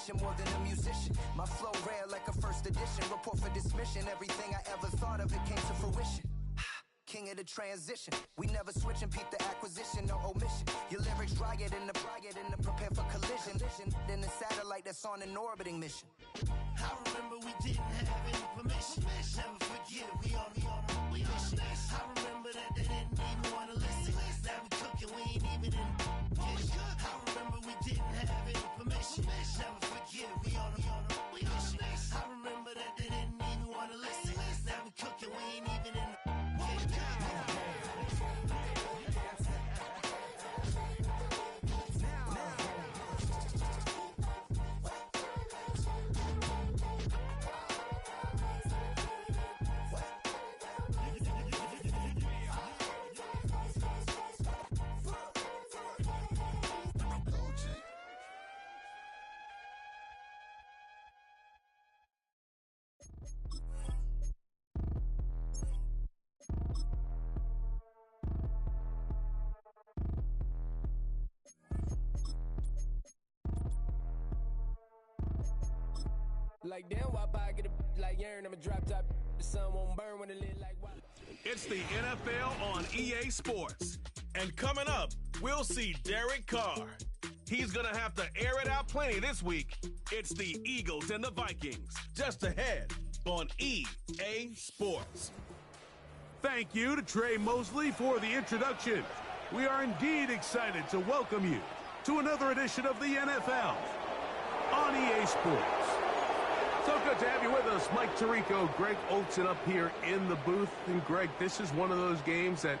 mission more than a musician. My flow rare like a first edition. Report for dismission. Everything I ever thought of, it came to fruition. King of the transition. We never switch and peep the acquisition, no omission. Your lyrics dry it in the prepare for collision. Then the satellite that's on an orbiting mission. I remember we didn't have any permission. Never forget it, we on a mission. I remember that they didn't even want to listen. Now we cooking, we ain't even in the kitchen. I remember we didn't have any permission. Never forget it, we on a mission. I remember that they didn't even want to listen. Now we cooking, we ain't even in the kitchen. Like damn, why I get a like urn? I'm a drop top. The sun won't burn when it lit like water. It's the NFL on EA Sports. And coming up, we'll see Derek Carr. He's going to have to air it out plenty this week. It's the Eagles and the Vikings. Just ahead on EA Sports. Thank you to Trey Mosley for the introduction. We are indeed excited to welcome you to another edition of the NFL on EA Sports. So good to have you with us. Mike Tirico, Greg Olsen up here in the booth. And Greg, this is one of those games that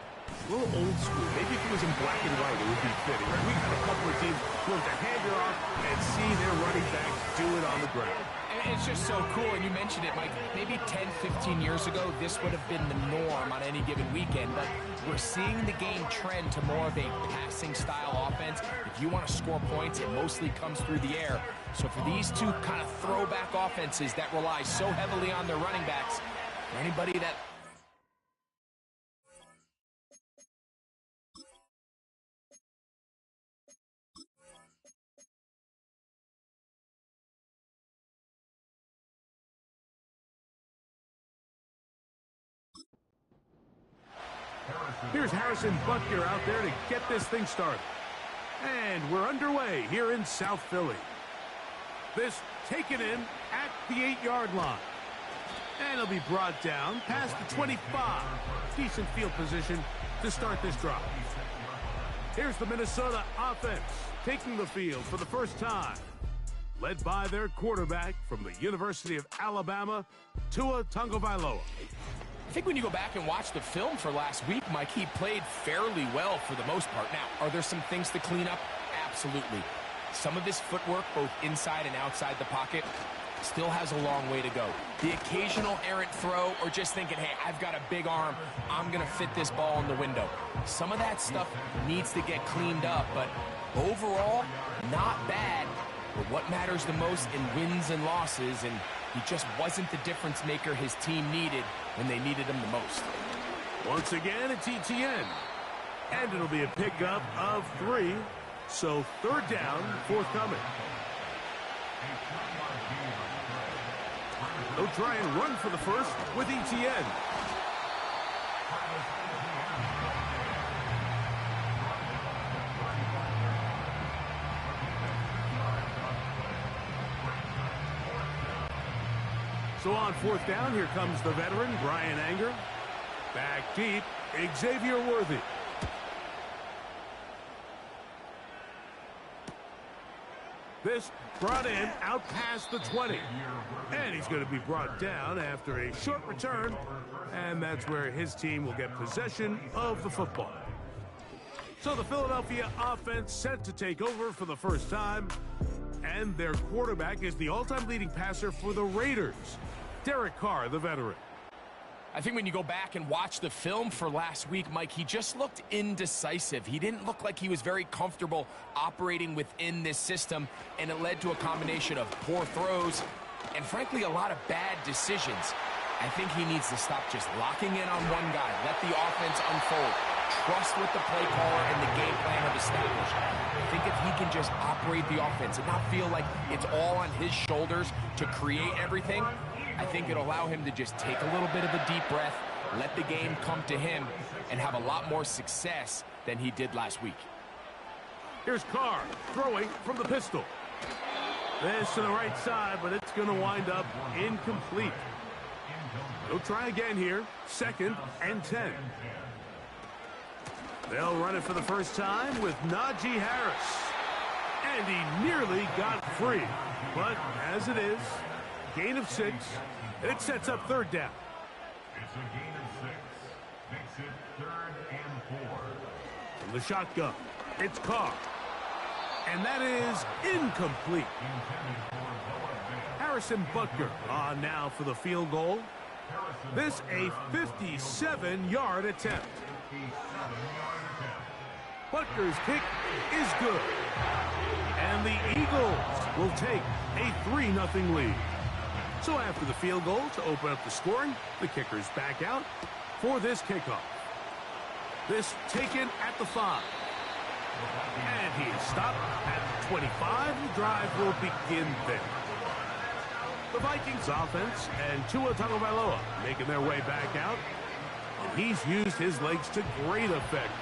a little old school. Maybe if it was in black and white, it would be fitting. Right? We got a couple of teams willing to hand it off and see their running back do it on the ground. And it's just so cool, and you mentioned it, Mike. Maybe 10, 15 years ago, this would have been the norm on any given weekend, but we're seeing the game trend to more of a passing-style offense. If you want to score points, it mostly comes through the air. So for these two kind of throwback offenses that rely so heavily on their running backs, for anybody that... Here's Harrison Butker out there to get this thing started. And we're underway here in South Philly. This taken in at the 8-yard line. And it'll be brought down past the 25. Decent field position to start this drive. Here's the Minnesota offense taking the field for the first time. Led by their quarterback from the University of Alabama, Tua Tagovailoa. I think when you go back and watch the film for last week, Mike, he played fairly well for the most part. Now, are there some things to clean up? Absolutely. Some of his footwork, both inside and outside the pocket, still has a long way to go. The occasional errant throw or just thinking, hey, I've got a big arm, I'm going to fit this ball in the window. Some of that stuff needs to get cleaned up, but overall, not bad. But what matters the most in wins and losses, and he just wasn't the difference maker his team needed when they needed him the most. Once again, it's ETN. And it'll be a pickup of 3. So third down, forthcoming. They'll try and run for the first with ETN. So on fourth down, here comes the veteran, Brian Anger. Back deep, Xavier Worthy. This brought in out past the 20. And he's going to be brought down after a short return. And that's where his team will get possession of the football. So the Philadelphia offense set to take over for the first time. And their quarterback is the all-time leading passer for the Raiders, Derek Carr, the veteran. I think when you go back and watch the film for last week, Mike, he just looked indecisive. He didn't look like he was very comfortable operating within this system, and it led to a combination of poor throws and, frankly, a lot of bad decisions. I think he needs to stop just locking in on one guy, let the offense unfold, trust what the play caller and the game plan have established. I think if he can just operate the offense and not feel like it's all on his shoulders to create everything, I think it'll allow him to just take a little bit of a deep breath, let the game come to him, and have a lot more success than he did last week. Here's Carr throwing from the pistol. This to the right side, but it's going to wind up incomplete. They'll try again here. 2nd and 10. They'll run it for the first time with Najee Harris. And he nearly got free. But as it is, gain of 6. It sets up 3rd down. It's a gain of 6. Makes it 3rd and 4. From the shotgun, it's Carr. And that is incomplete. Harrison Butker on now for the field goal. This a 57-yard attempt. Butker's kick is good. And the Eagles will take a 3-0 lead. So after the field goal to open up the scoring, the kicker's back out for this kickoff. This taken at the 5. And he is stopped at the 25. The drive will begin there. The Vikings offense and Tua Tagovailoa making their way back out. And he's used his legs to great effect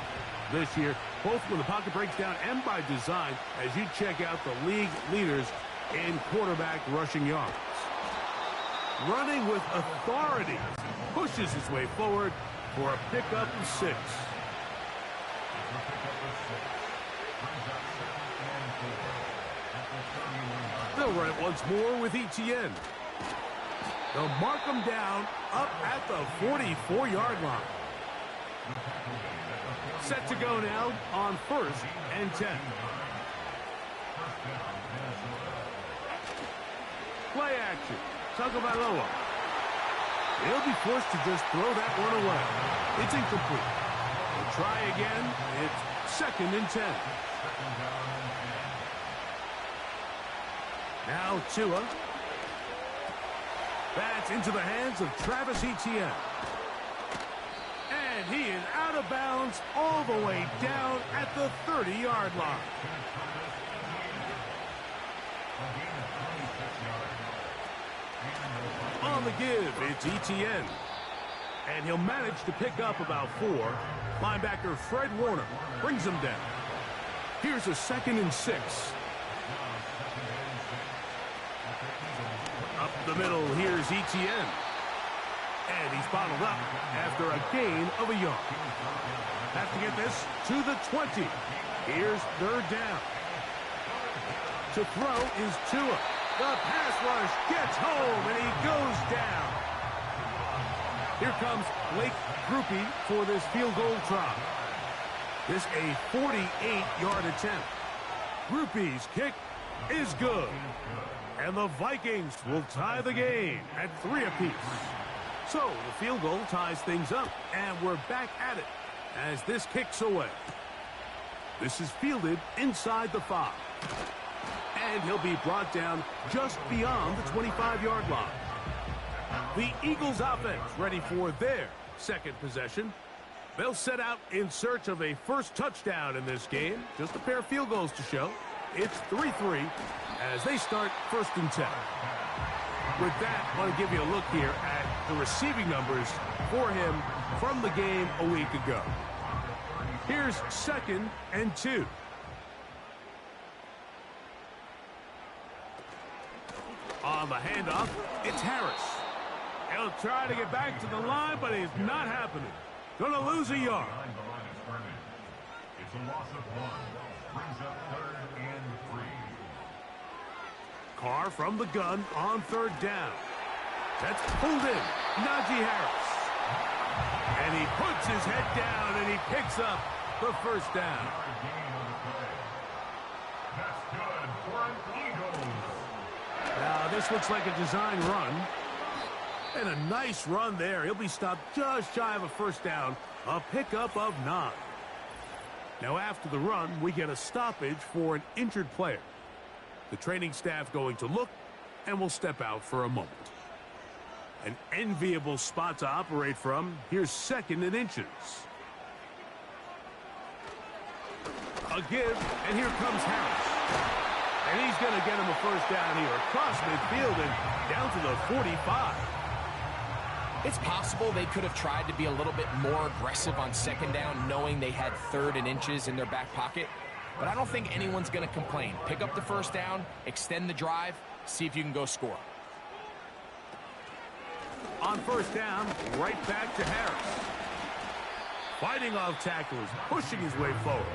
this year, both when the pocket breaks down and by design, as you check out the league leaders in quarterback rushing yards. Running with authority, pushes his way forward for a pickup of 6. They'll run it once more with Etienne. They'll mark him down up at the 44-yard line. Set to go now on 1st and 10. Play action. Tagovailoa. He'll be forced to just throw that one away. It's incomplete. They'll try again. It's 2nd and 10. Now Tua. That's into the hands of Travis Etienne. And he is out of bounds all the way down at the 30-yard line. On the give, it's Etienne. And he'll manage to pick up about 4. Linebacker Fred Warner brings him down. Here's a 2nd and 6. Up the middle, here's Etienne. And he's bottled up after a gain of a yard. Have to get this to the 20. Here's 3rd down. To throw is Tua. The pass rush gets home, and he goes down. Here comes Blake Grupe for this field goal try. This a 48-yard attempt. Grupe's kick is good. And the Vikings will tie the game at 3 apiece. So the field goal ties things up, and we're back at it as this kicks away. This is fielded inside the 5. And he'll be brought down just beyond the 25-yard line. The Eagles offense ready for their 2nd possession. They'll set out in search of a first touchdown in this game. Just a pair of field goals to show. It's 3-3 as they start 1st and 10. With that, I want to give you a look here at the receiving numbers for him from the game a week ago. Here's 2nd and 2. On the handoff, it's Harris. He'll try to get back to the line, but it's not happening. Gonna lose a yard. It's a loss of 1. Brings up 3rd and 3. Carr from the gun on 3rd down. That's pulled in. Najee Harris. And he puts his head down and he picks up the 1st down. That's good for an Eagles. Now this looks like a design run. And a nice run there. He'll be stopped just shy of a 1st down. A pickup of 9. Now after the run, we get a stoppage for an injured player. The training staff going to look and will step out for a moment. An enviable spot to operate from. Here's 2nd and inches. A give, and here comes Harris. And he's going to get him a first down here across midfield and down to the 45. It's possible they could have tried to be a little bit more aggressive on second down, knowing they had 3rd and inches in their back pocket. But I don't think anyone's going to complain. Pick up the first down, extend the drive, see if you can go score. On first down, right back to Harris. Fighting off tackles, pushing his way forward.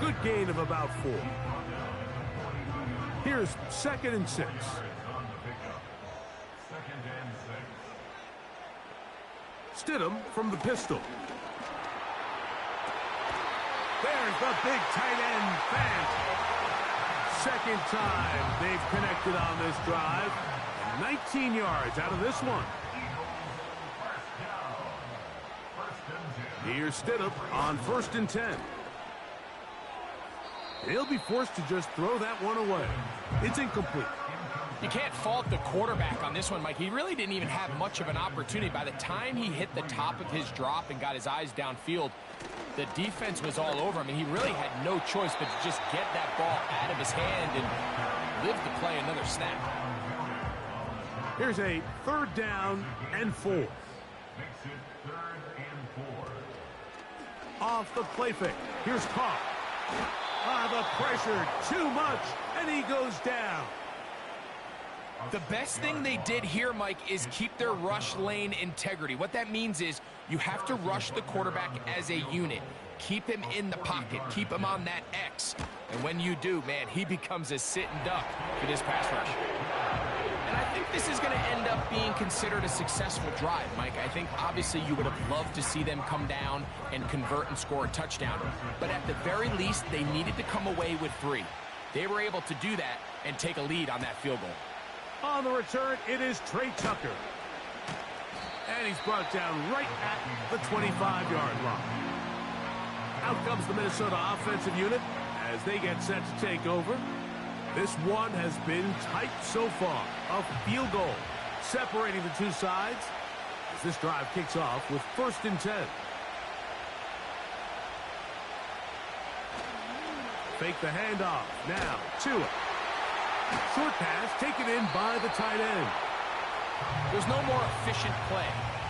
Good gain of about 4. Here's 2nd and 6. Stidham from the pistol. There's the big tight end, Fant. Second time they've connected on this drive. 19 yards out of this one. Here's Stidham on 1st and 10. He'll be forced to just throw that one away. It's incomplete. You can't fault the quarterback on this one, Mike. He really didn't even have much of an opportunity. By the time he hit the top of his drop and got his eyes downfield, the defense was all over him. I mean, he really had no choice but to just get that ball out of his hand and live to play another snap. Here's a 3rd down and 4. Makes it 3rd and 4. Off the play fake. Here's Carr. The pressure, too much, and he goes down. The best thing they did here, Mike, is keep their rush lane integrity. What that means is you have to rush the quarterback as a unit. Keep him in the pocket. Keep him on that X. And when you do, man, he becomes a sit and duck for this pass rush. And I think this is going to end up being considered a successful drive, Mike. I think obviously you would have loved to see them come down and convert and score a touchdown. But at the very least, they needed to come away with 3. They were able to do that and take a lead on that field goal. On the return, it is Trey Tucker. And he's brought down right at the 25-yard line. Out comes the Minnesota offensive unit as they get set to take over. This one has been tight so far. A field goal separating the two sides as this drive kicks off with 1st and 10. Fake the handoff. Now, Tua. Short pass taken in by the tight end. There's no more efficient play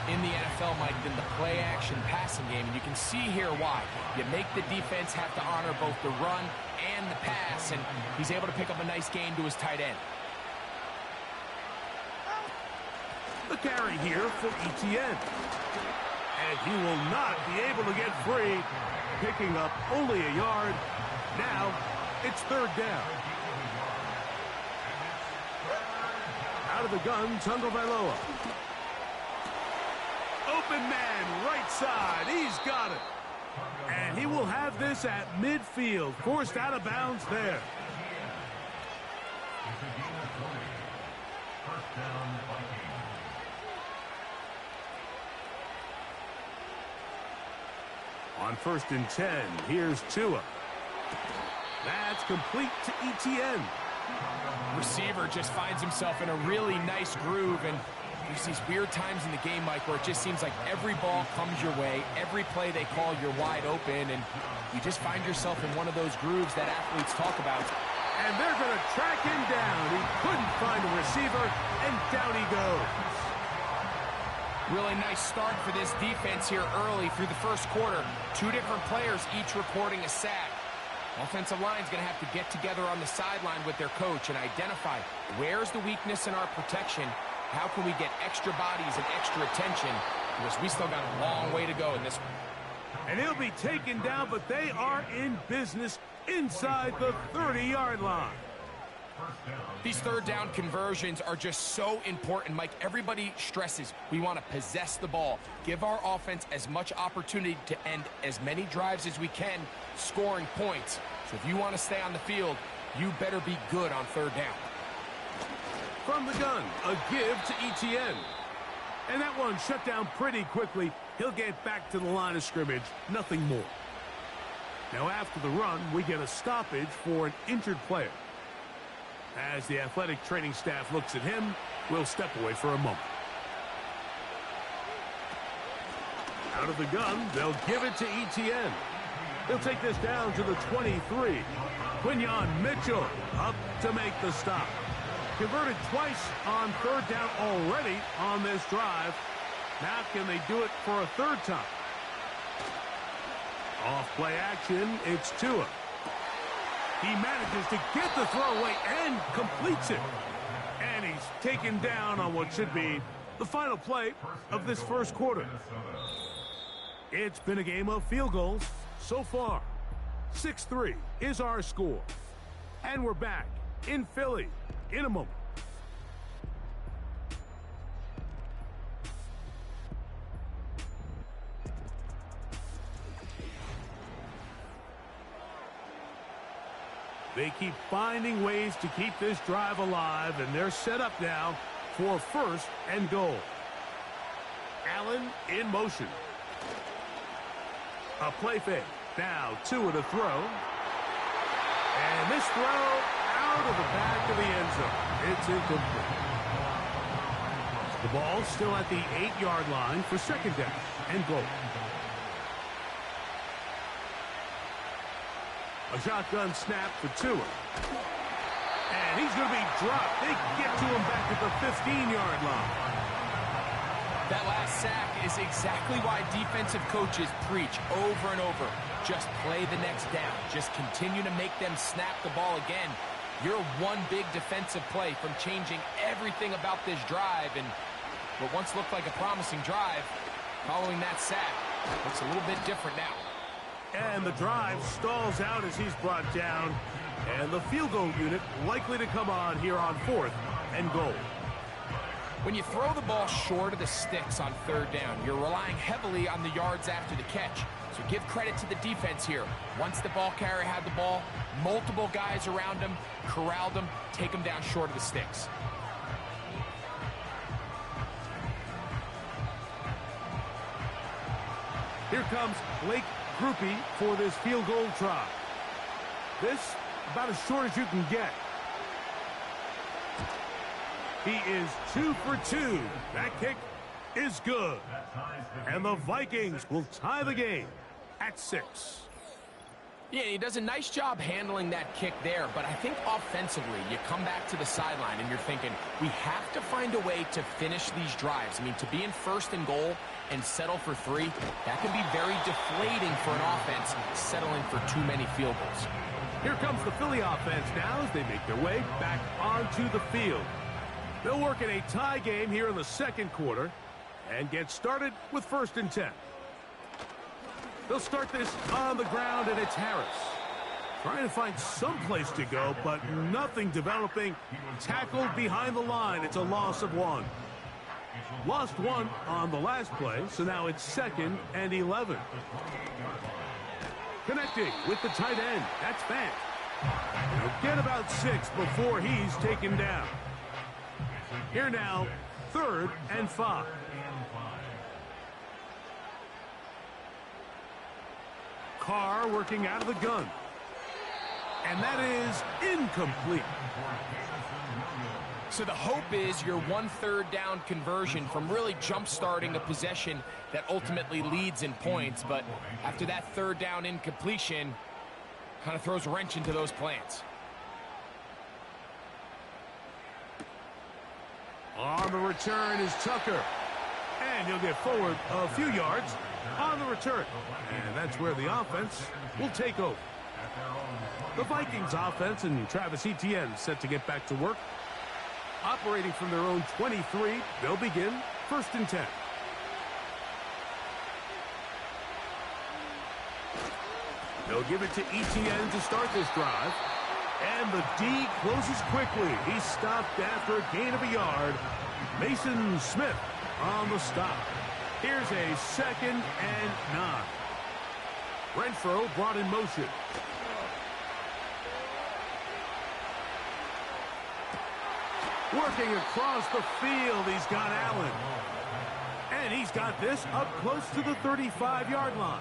in the NFL, Mike, than the play-action passing game. And you can see here why. You make the defense have to honor both the run and the pass, and he's able to pick up a nice gain to his tight end. The carry here for ETN. And he will not be able to get free, picking up only a yard. Now, it's 3rd down. Out of the gun, Tagovailoa. Open man, right side. He's got it. And he will have this at midfield. Forced out of bounds there. On 1st and 10, here's Tua. That's complete to ETN. Receiver just finds himself in a really nice groove, and there's these weird times in the game, Mike, where it just seems like every ball comes your way, every play they call, you're wide open, and you just find yourself in one of those grooves that athletes talk about. And they're going to track him down. He couldn't find a receiver, and down he goes. Really nice start for this defense here early through the first quarter. 2 different players each reporting a sack. Offensive line's going to have to get together on the sideline with their coach and identify where's the weakness in our protection, how can we get extra bodies and extra attention, because we still got a long way to go in this one. And he'll be taken down, but they are in business inside the 30-yard line. These 3rd down conversions are just so important, Mike. Everybody stresses we want to possess the ball, give our offense as much opportunity to end as many drives as we can, scoring points. So if you want to stay on the field, you better be good on 3rd down. From the gun, a give to ETN. And that one shut down pretty quickly. He'll get back to the line of scrimmage, nothing more. Now after the run, we get a stoppage for an injured player. As the athletic training staff looks at him, we'll step away for a moment. Out of the gun, they'll give it to ETN. He'll take this down to the 23. Quinyon Mitchell up to make the stop. Converted twice on third down already on this drive. Now can they do it for a third time? Off play action, it's Tua. He manages to get the throw away and completes it. And he's taken down on what should be the final play of this first quarter. It's been a game of field goals so far. 6-3 is our score. And we're back in Philly in a moment. They keep finding ways to keep this drive alive, and they're set up now for first and goal. Allen in motion. A play fake. Now Tua to throw. And this throw out of the back of the end zone. It's incomplete. The ball still at the 8-yard line for second down and goal. A shotgun snap for Tua. And he's going to be dropped. They get to him back at the 15-yard line. That last sack is exactly why defensive coaches preach over and over. Just play the next down. Just continue to make them snap the ball again. You're one big defensive play from changing everything about this drive. And what once looked like a promising drive, following that sack, looks a little bit different now. And the drive stalls out as he's brought down. And the field goal unit likely to come on here on fourth and goal. When you throw the ball short of the sticks on third down, you're relying heavily on the yards after the catch. So give credit to the defense here. Once the ball carrier had the ball, multiple guys around him, corralled him, take him down short of the sticks. Here comes Blake Groupie for this field goal try. This about as short as you can get. He is 2 for 2. That kick is good. And the Vikings will tie the game at 6. Yeah, he does a nice job handling that kick there, but I think offensively, you come back to the sideline and you're thinking, we have to find a way to finish these drives. I mean, to be in first and goal and settle for 3, that can be very deflating for an offense settling for too many field goals. Here comes the Philly offense now as they make their way back onto the field. They'll work in a tie game here in the second quarter and get started with first and 10. They'll start this on the ground, and it's Harris. Trying to find some place to go, but nothing developing. Tackled behind the line. It's a loss of 1. Lost 1 on the last play, so now it's 2nd and 11. Connecting with the tight end. That's Fant. He'll get about 6 before he's taken down. Here now, 3rd and 5. Carr working out of the gun. And that is incomplete. So the hope is your 1/3 down conversion from really jump-starting a possession that ultimately leads in points. But after that 3rd down incompletion, kind of throws a wrench into those plans. On the return is Tucker. And he'll get forward a few yards on the return. And that's where the offense will take over. The Vikings offense and Travis Etienne set to get back to work. Operating from their own 23, they'll begin 1st and 10. They'll give it to Etienne to start this drive. And the D closes quickly. He's stopped after a gain of a yard. Mason Smith on the stop. Here's a 2nd and 9. Renfro brought in motion. Working across the field, he's got Allen. And he's got this up close to the 35-yard line.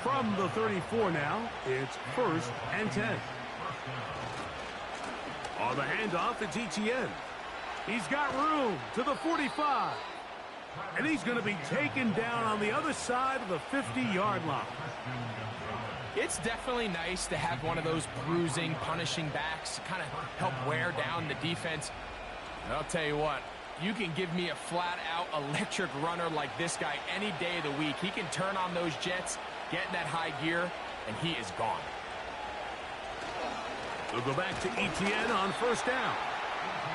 From the 34 now, it's 1st and 10. On the handoff, it's Etienne. He's got room to the 45. And he's going to be taken down on the other side of the 50-yard line. It's definitely nice to have one of those bruising, punishing backs to kind of help wear down the defense. And I'll tell you what, you can give me a flat-out electric runner like this guy any day of the week. He can turn on those jets, get in that high gear, and he is gone. We'll go back to Etienne on first down.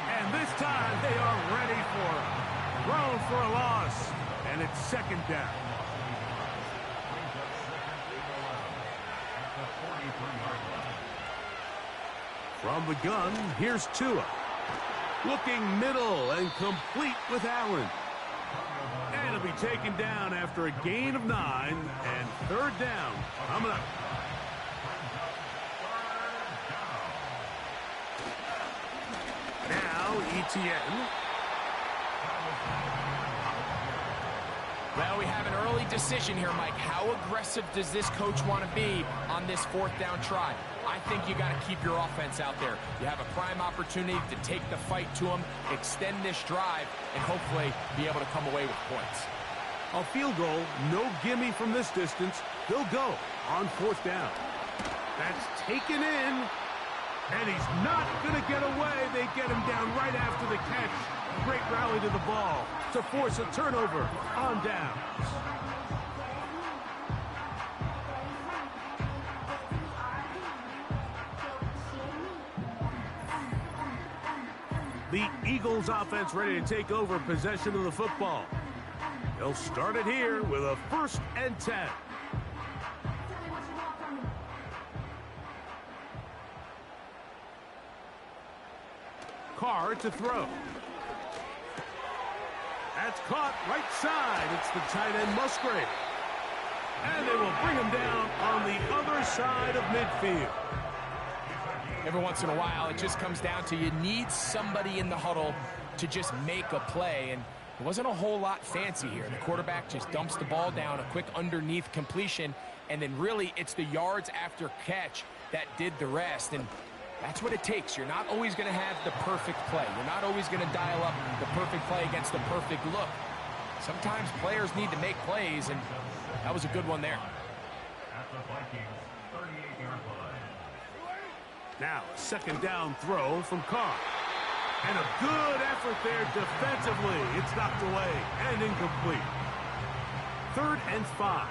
And this time they are ready for it. Thrown for a loss, and it's second down. From the gun, here's Tua. Looking middle and complete with Allen. And it'll be taken down after a gain of 9, and third down coming up. Now Etienne. Well, we have an early decision here, Mike. How aggressive does this coach want to be on this fourth down try? I think you got to keep your offense out there. You have a prime opportunity to take the fight to them, extend this drive, and hopefully be able to come away with points. A field goal, no gimme from this distance. They'll go on fourth down. That's taken in, and he's not going to get away. They get him down right after the catch. Great rally to the ball to force a turnover on downs. The Eagles offense ready to take over possession of the football. They'll start it here with a 1st and 10. Carr to throw. That's caught right side. It's the tight end Musgrave. And they will bring him down on the other side of midfield. Every once in a while, it just comes down to you need somebody in the huddle to just make a play. And it wasn't a whole lot fancy here. The quarterback just dumps the ball down, a quick underneath completion, and then really it's the yards after catch that did the rest. And that's what it takes. You're not always going to have the perfect play. You're not always going to dial up the perfect play against the perfect look. Sometimes players need to make plays, and that was a good one there. At the Vikings 38-yard line. Now, second down throw from Carr. And a good effort there defensively. It's knocked away and incomplete. 3rd and 5.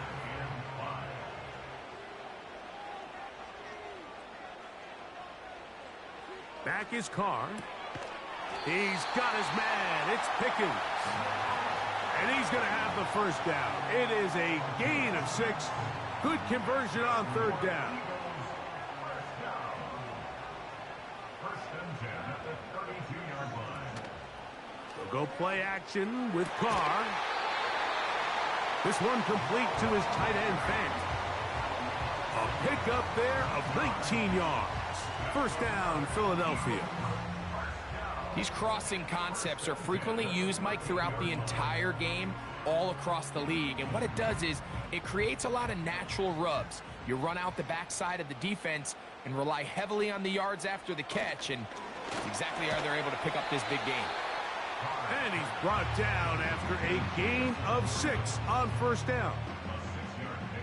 Back is Carr. He's got his man. It's Pickens. And he's going to have the first down. It is a gain of 6. Good conversion on 3rd down. They'll go play action with Carr. This one complete to his tight end Fant. A pickup there of 19 yards. First down, Philadelphia. These crossing concepts are frequently used, Mike, throughout the entire game, all across the league. And what it does is it creates a lot of natural rubs. You run out the backside of the defense and rely heavily on the yards after the catch, and that's exactly how they're able to pick up this big game. And he's brought down after a gain of 6 on first down.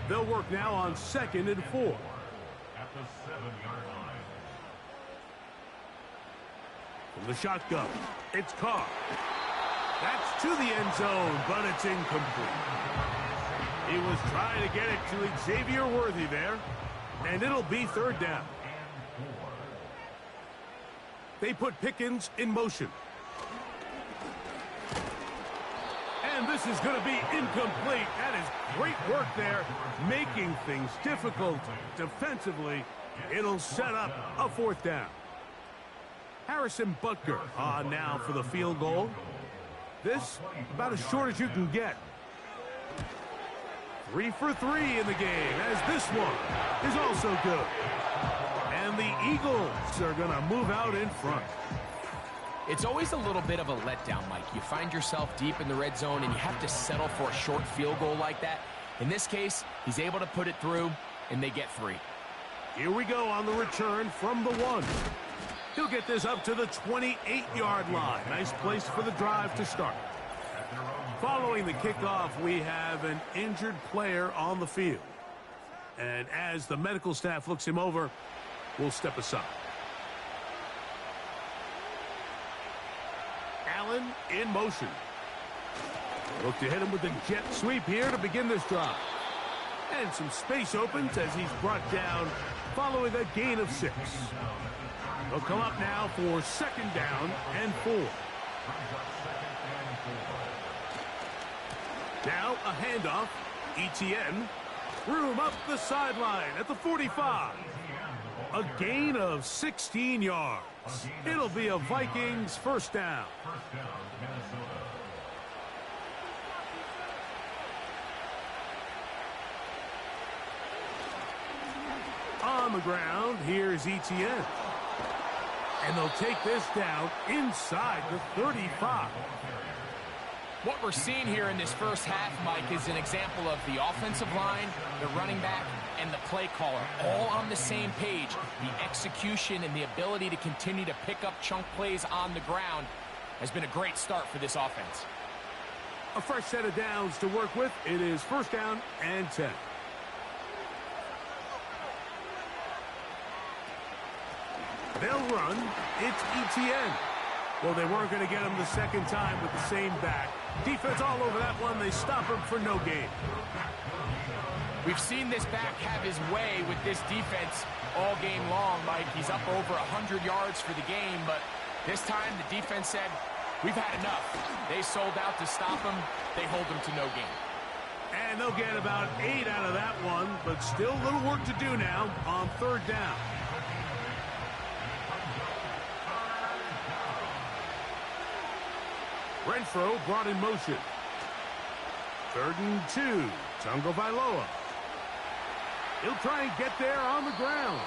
They'll work now on 2nd and 4. At the 7-yard line. From the shotgun, it's Carr. That's to the end zone, but it's incomplete. He was trying to get it to Xavier Worthy there, and it'll be 3rd down. They put Pickens in motion. And this is going to be incomplete. That is great work there, making things difficult defensively. It'll set up a 4th down. Harrison Butker on now for the field goal. This about as short as you can get. 3 for 3 in the game, as this one is also good. And the Eagles are going to move out in front. It's always a little bit of a letdown, Mike. You find yourself deep in the red zone, and you have to settle for a short field goal like that. In this case, he's able to put it through, and they get 3. Here we go on the return from the 1. He'll get this up to the 28-yard line. Nice place for the drive to start. At their own Following the kickoff, we have an injured player on the field. And as the medical staff looks him over, we'll step aside. Allen in motion. Look to hit him with the jet sweep here to begin this drive. And some space opens as he's brought down following a gain of 6. They'll come up now for 2nd down and 4. Now a handoff. ETN. Room up the sideline at the 45. A gain of 16 yards. It'll be a Vikings 1st down. On the ground, here's ETN. And they'll take this down inside the 35. What we're seeing here in this first half, Mike, is an example of the offensive line, the running back, and the play caller all on the same page. The execution and the ability to continue to pick up chunk plays on the ground has been a great start for this offense. A fresh set of downs to work with. It is 1st down and 10. They'll run. It's ETN. Well, they weren't going to get him the 2nd time with the same back. Defense all over that one. They stop him for no gain. We've seen this back have his way with this defense all game long, Mike. He's up over 100 yards for the game, but this time the defense said, we've had enough. They sold out to stop him. They hold him to no gain. And they'll get about 8 out of that one, but still a little work to do now on 3rd down. Renfro brought in motion. 3rd and 2. Tungo Vailoa. He'll try and get there on the ground.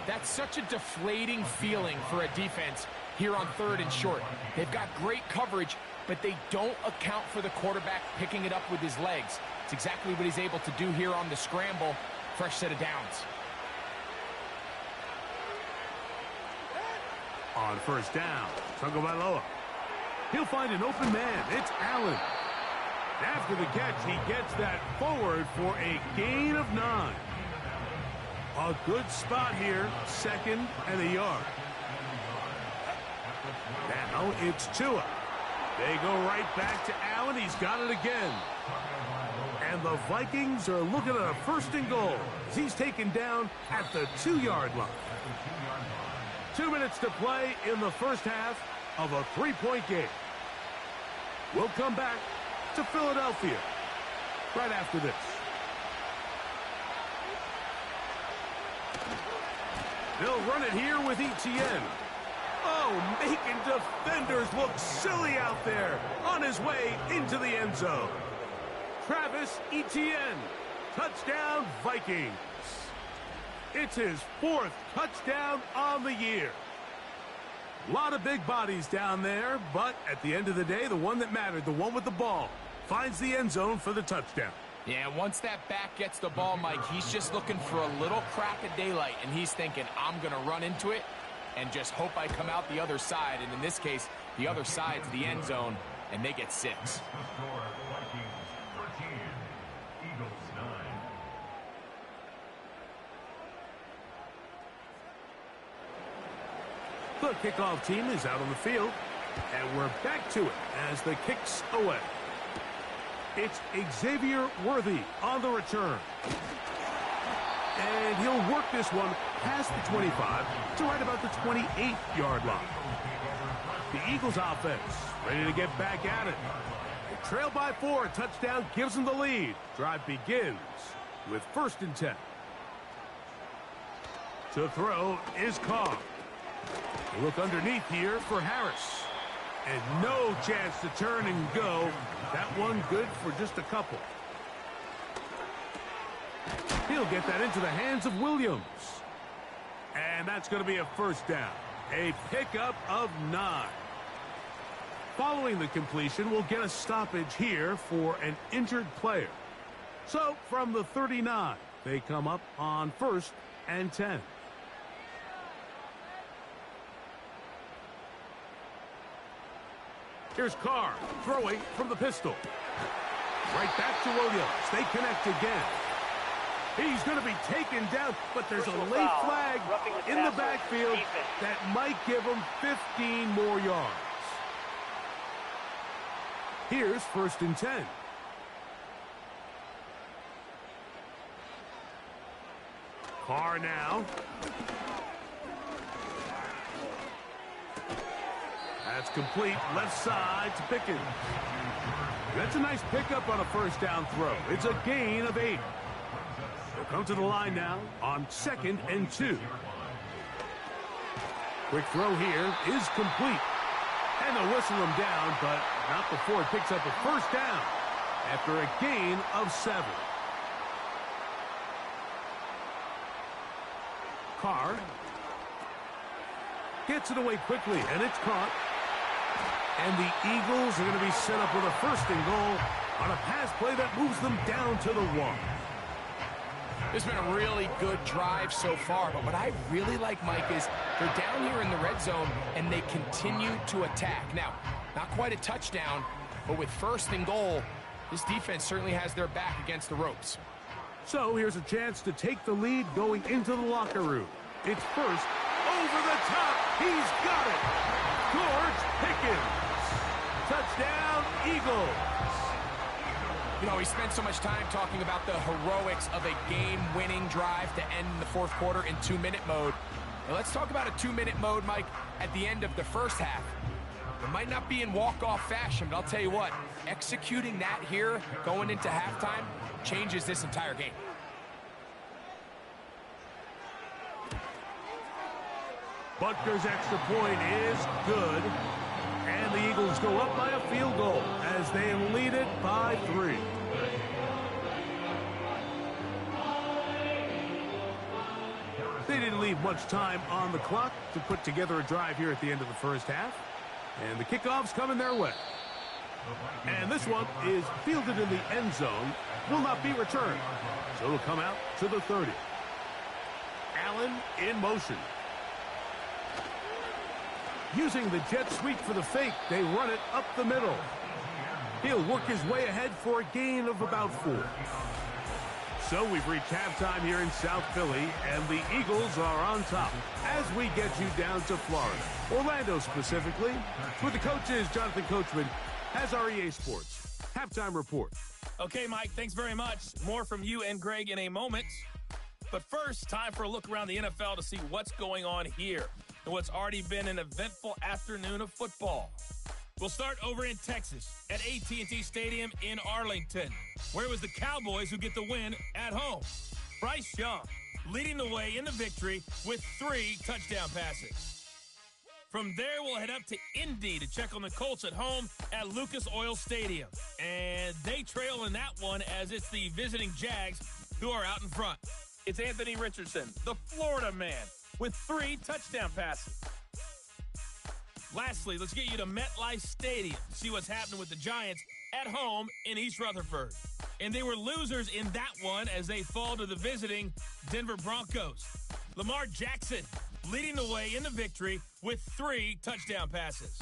That's such a deflating feeling for a defense here on 3rd and short. They've got great coverage, but they don't account for the quarterback picking it up with his legs. It's exactly what he's able to do here on the scramble. Fresh set of downs. On 1st down, Tungo Vailoa. He'll find an open man. It's Allen. After the catch, he gets that forward for a gain of 9. A good spot here, 2nd and a yard. Now it's Tua. They go right back to Allen. He's got it again. And the Vikings are looking at a 1st and goal as he's taken down at the 2-yard line. 2 minutes to play in the first half of a 3-point game. We'll come back to Philadelphia right after this. They'll run it here with ETN. Oh, making defenders look silly out there on his way into the end zone. Travis Etienne, touchdown Vikings. It's his 4th touchdown on the year. A lot of big bodies down there, but at the end of the day, the one that mattered, the one with the ball, finds the end zone for the touchdown. Yeah, once that back gets the ball, Mike, he's just looking for a little crack of daylight, and he's thinking, I'm going to run into it and just hope I come out the other side. And in this case, the other side's the end zone, and they get 6. The score, Vikings 13, Eagles 9. The kickoff team is out on the field, and we're back to it as the kick's away. It's Xavier Worthy on the return. And he'll work this one past the 25 to right about the 28-yard line. The Eagles offense ready to get back at it. They trail by 4. A touchdown gives them the lead. Drive begins with 1st and 10. To throw is Carr. They look underneath here for Harris. And no chance to turn and go. That one good for just a couple. He'll get that into the hands of Williams. And that's going to be a 1st down. A pickup of 9. Following the completion, we'll get a stoppage here for an injured player. So from the 39, they come up on 1st and 10. Here's Carr throwing from the pistol. Right back to Williams. They connect again. He's going to be taken down, but there's a late flag in the backfield that might give him 15 more yards. Here's 1st and 10. Carr now. That's complete. Left side to Pickens. That's a nice pickup on a 1st down throw. It's a gain of 8. They'll come to the line now on 2nd and 2. Quick throw here is complete. And they'll whistle him down, but not before it picks up a 1st down after a gain of 7. Carr gets it away quickly, and it's caught. And the Eagles are going to be set up with a 1st and goal on a pass play that moves them down to the 1. It's been a really good drive so far, but what I really like, Mike, is they're down here in the red zone, and they continue to attack. Now, not quite a touchdown, but with 1st and goal, this defense certainly has their back against the ropes. So here's a chance to take the lead going into the locker room. It's 1st, over the top. He's got it. George Pickens. Touchdown, Eagles. You know, we spent so much time talking about the heroics of a game-winning drive to end the 4th quarter in 2-minute mode. Now let's talk about a 2-minute mode, Mike, at the end of the 1st half. It might not be in walk-off fashion, but I'll tell you what, executing that here going into halftime changes this entire game. Butker's extra point is good. And the Eagles go up by a field goal as they lead it by 3. They didn't leave much time on the clock to put together a drive here at the end of the 1st half. And the kickoff's coming their way. And this one is fielded in the end zone, will not be returned. So it'll come out to the 30. Allen in motion. Using the jet sweep for the fake, they run it up the middle. He'll work his way ahead for a gain of about 4. So we've reached halftime here in South Philly, and the Eagles are on top as we get you down to Florida. Orlando specifically, with the coaches. Jonathan Coachman has our EA Sports halftime report. Okay, Mike, thanks very much. More from you and Greg in a moment. But first, time for a look around the NFL to see what's going on here in what's already been an eventful afternoon of football. We'll start over in Texas at AT&T Stadium in Arlington, where it was the Cowboys who get the win at home. Bryce Young leading the way in the victory with 3 touchdown passes. From there, we'll head up to Indy to check on the Colts at home at Lucas Oil Stadium. And they trail in that one as it's the visiting Jags who are out in front. It's Anthony Richardson, the Florida man, with 3 touchdown passes. Lastly, let's get you to MetLife Stadium to see what's happening with the Giants at home in East Rutherford. And they were losers in that one as they fall to the visiting Denver Broncos. Lamar Jackson leading the way in the victory with 3 touchdown passes.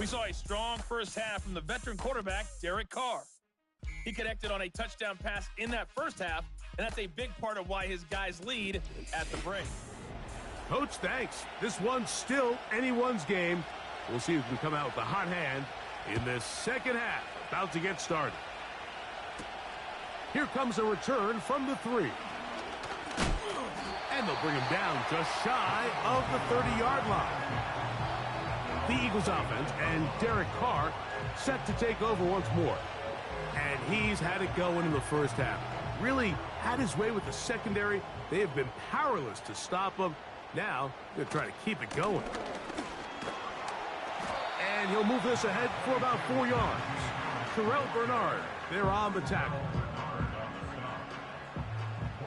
We saw a strong first half from the veteran quarterback, Derek Carr. He connected on a touchdown pass in that first half, and that's a big part of why his guys lead at the break. Coach, thanks. This one's still anyone's game. We'll see who can come out with a hot hand in this second half. About to get started. Here comes a return from the 3. And they'll bring him down just shy of the 30-yard line. The Eagles offense and Derek Carr set to take over once more. And he's had it going in the first half. Really had his way with the secondary. They have been powerless to stop him. Now, they're trying to keep it going. And he'll move this ahead for about 4 yards. Terrell Bernard, they're on the tackle.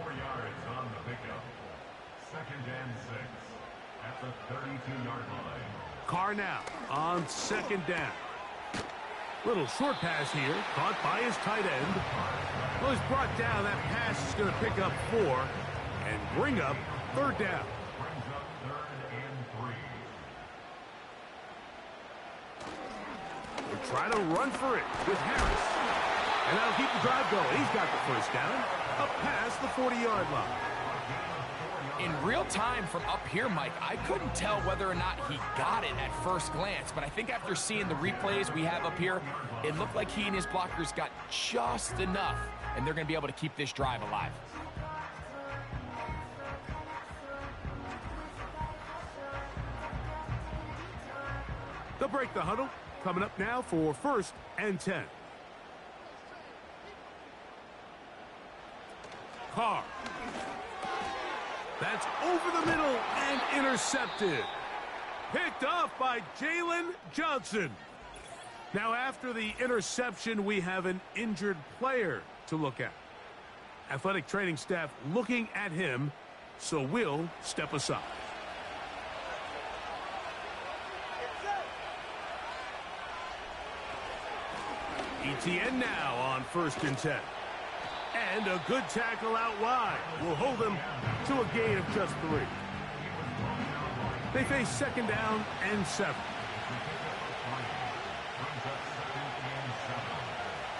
4 yards on the pickup. 2nd and 6 at the 32-yard line. Carr now on 2nd down. Little short pass here, caught by his tight end. Well, he's brought down. That pass is going to pick up 4 and bring up 3rd down. They'll try to run for it with Harris. And that'll keep the drive going. He's got the first down up past the 40-yard line. In real time from up here, Mike, I couldn't tell whether or not he got it at first glance, but I think after seeing the replays we have up here, it looked like he and his blockers got just enough, and they're going to be able to keep this drive alive. They'll break the huddle. Coming up now for 1st and 10. Carr. That's over the middle and intercepted. Picked off by Jalen Johnson. Now after the interception, we have an injured player to look at. Athletic training staff looking at him, so we'll step aside. ETN now on 1st and 10. And a good tackle out wide will hold them to a gain of just 3. They face 2nd down and 7.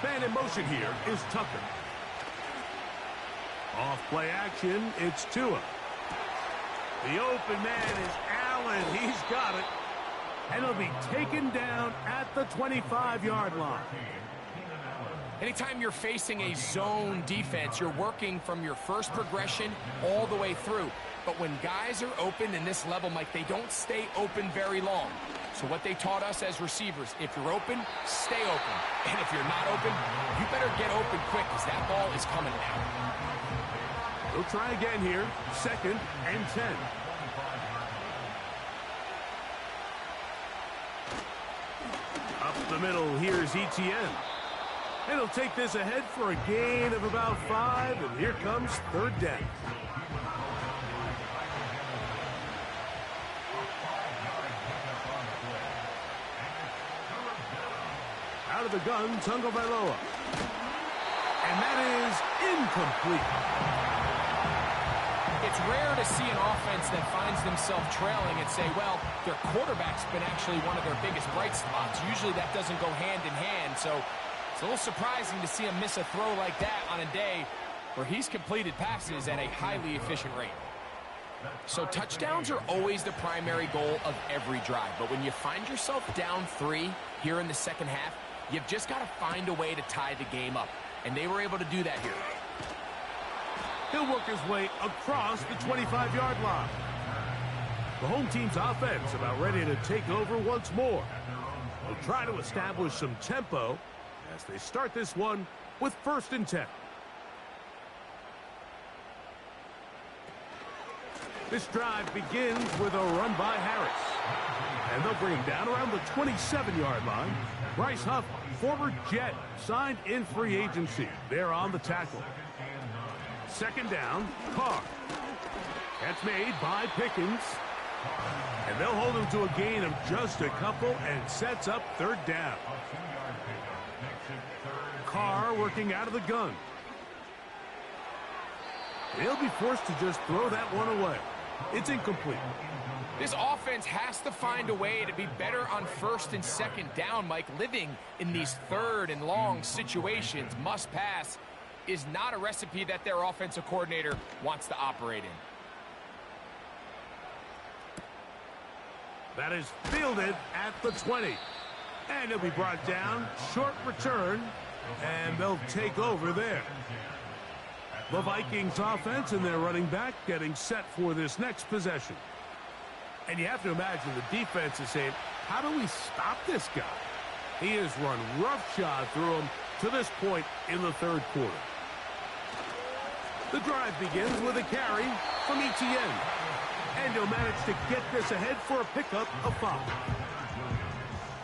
Man in motion here is Tucker. Off play action, it's Tua. The open man is Allen. He's got it. And he'll be taken down at the 25-yard line. Anytime you're facing a zone defense, you're working from your first progression all the way through. But when guys are open in this level, Mike, they don't stay open very long. So what they taught us as receivers, if you're open, stay open. And if you're not open, you better get open quick because that ball is coming now. We'll try again here. 2nd and 10. Up the middle, here's ETN. And he'll take this ahead for a gain of about 5, and here comes 3rd down. Out of the gun, Tagovailoa. And that is incomplete. It's rare to see an offense that finds themselves trailing and say, well, their quarterback's been actually one of their biggest bright spots. Usually that doesn't go hand in hand, so it's a little surprising to see him miss a throw like that on a day where he's completed passes at a highly efficient rate. So touchdowns are always the primary goal of every drive. But when you find yourself down 3 here in the second half, you've just got to find a way to tie the game up. And they were able to do that here. He'll work his way across the 25-yard line. The home team's offense about ready to take over once more. They'll try to establish some tempo as they start this one with 1st and 10. This drive begins with a run by Harris. And they'll bring him down around the 27-yard line. Bryce Huff, former Jet, signed in free agency. They're on the tackle. 2nd down, Carr. That's made by Pickens. And they'll hold him to a gain of just a couple and sets up 3rd down. Carr working out of the gun. They'll be forced to just throw that one away. It's incomplete. This offense has to find a way to be better on 1st and 2nd down, Mike. Living in these 3rd and long situations, must pass, is not a recipe that their offensive coordinator wants to operate in. That is fielded at the 20. And he'll be brought down. Short return. And they'll take over there. The Vikings offense and their running back getting set for this next possession. And you have to imagine the defense is saying, how do we stop this guy? He has run roughshod through him to this point in the 3rd quarter. The drive begins with a carry from ETN. And he'll manage to get this ahead for a pickup of 5.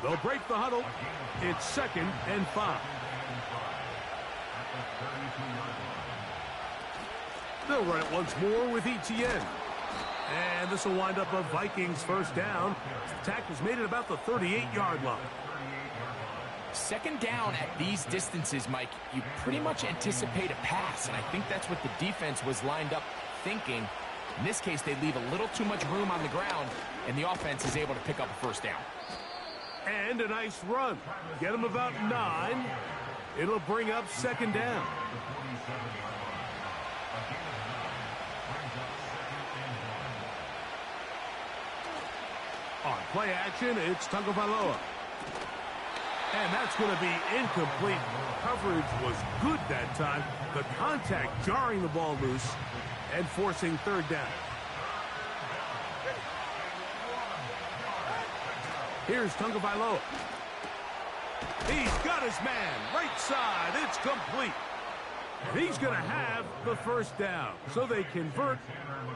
They'll break the huddle. It's 2nd and 5. They'll run it once more with ETN. And this will wind up a Vikings 1st down. The tackle's made at about the 38-yard line. 2nd down at these distances, Mike, you pretty much anticipate a pass, and I think that's what the defense was lined up thinking. In this case, they leave a little too much room on the ground, and the offense is able to pick up a 1st down. And a nice run. Get him about 9. It'll bring up second down. On play action, it's Tagovailoa. And that's going to be incomplete. Coverage was good that time. The contact jarring the ball loose and forcing third down. Here's Tagovailoa. He's got his man. Right side. It's complete. And he's going to have the first down. So they convert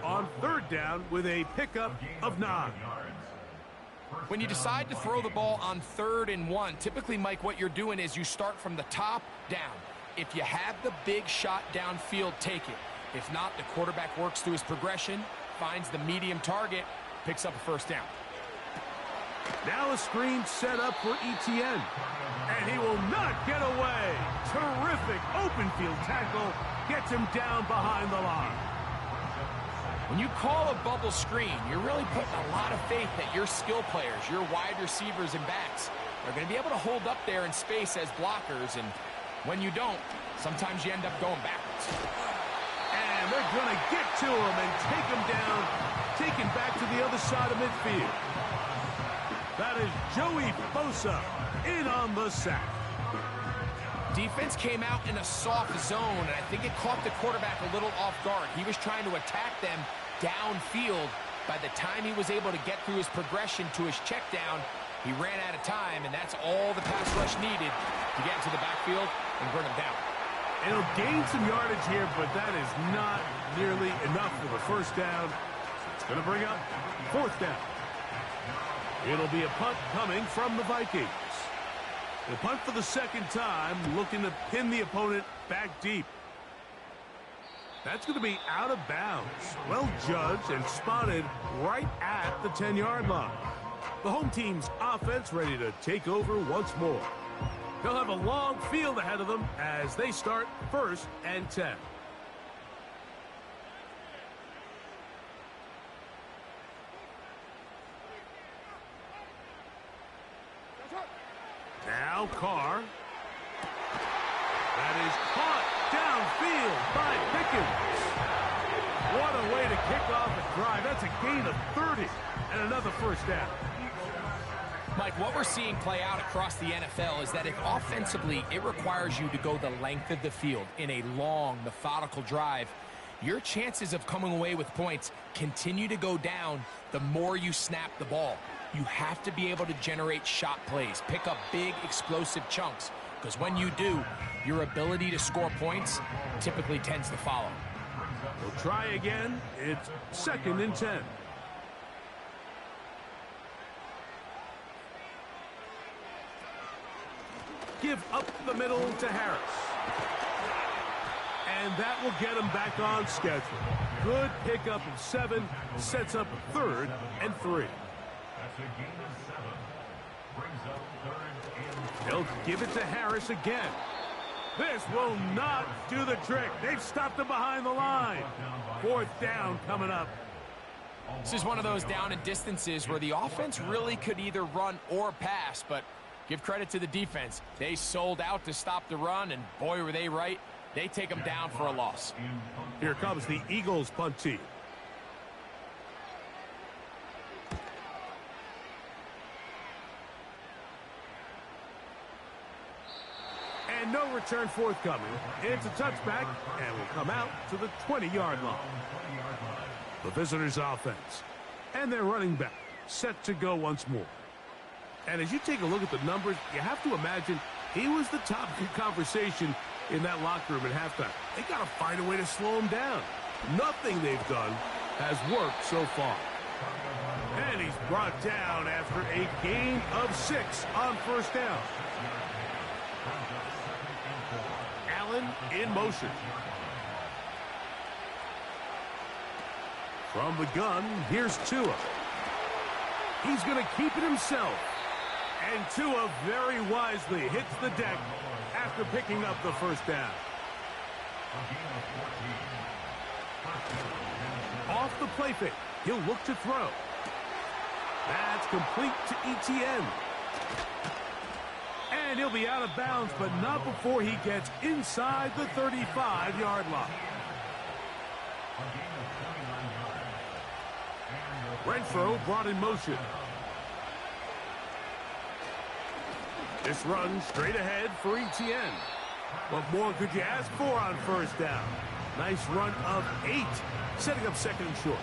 on third down with a pickup of 9. When you decide to throw the ball on 3rd and 1, typically, Mike, what you're doing is you start from the top down. If you have the big shot downfield, take it. If not, the quarterback works through his progression, finds the medium target, picks up a first down. Now a screen set up for Etienne. And he will not get away. Terrific open field tackle. Gets him down behind the line. When you call a bubble screen, you're really putting a lot of faith that your skill players, your wide receivers and backs, are going to be able to hold up there in space as blockers. And when you don't, sometimes you end up going backwards. And they're going to get to him and take him down, taken back to the other side of midfield. That is Joey Bosa in on the sack. Defense came out in a soft zone, and I think it caught the quarterback a little off guard. He was trying to attack them downfield. By the time he was able to get through his progression to his check down, he ran out of time, and that's all the pass rush needed to get into the backfield and bring him down. It'll gain some yardage here, but that is not nearly enough for the first down. It's going to bring up fourth down. It'll be a punt coming from the Vikings. The punt for the second time, looking to pin the opponent back deep. That's going to be out of bounds. Well judged and spotted right at the 10-yard line. The home team's offense ready to take over once more. They'll have a long field ahead of them as they start 1st and 10. Now Carr. That is caught downfield by Pickens. What a way to kick off a drive. That's a gain of 30 and another first down. Mike, what we're seeing play out across the NFL is that if offensively it requires you to go the length of the field in a long, methodical drive, your chances of coming away with points continue to go down the more you snap the ball. You have to be able to generate shot plays, pick up big, explosive chunks, because when you do, your ability to score points typically tends to follow. We'll try again. It's 2nd and 10. Give up the middle to Harris. And that will get him back on schedule. Good pickup of 7, sets up 3rd and 3. They'll give it to Harris again. This will not do the trick. They've stopped him behind the line. 4th down coming up. This is one of those down and distances where the offense really could either run or pass, but give credit to the defense. They sold out to stop the run, and boy, were they right. They take them down for a loss. Here comes the Eagles punt team. And no return forthcoming. It's a touchback and will come out to the 20-yard line. The visitors' offense and their running back set to go once more. And as you take a look at the numbers, you have to imagine he was the topic of conversation in that locker room at halftime. They got to find a way to slow him down. Nothing they've done has worked so far. And he's brought down after a gain of 6 on first down. Allen in motion. From the gun, here's Tua. He's going to keep it himself. And Tua very wisely hits the deck after picking up the first down. Off the play fake, he'll look to throw. That's complete to Etienne. And he'll be out of bounds, but not before he gets inside the 35-yard line. Renfro brought in motion. This run straight ahead for Etienne. What more could you ask for on first down? Nice run of 8, setting up second and short.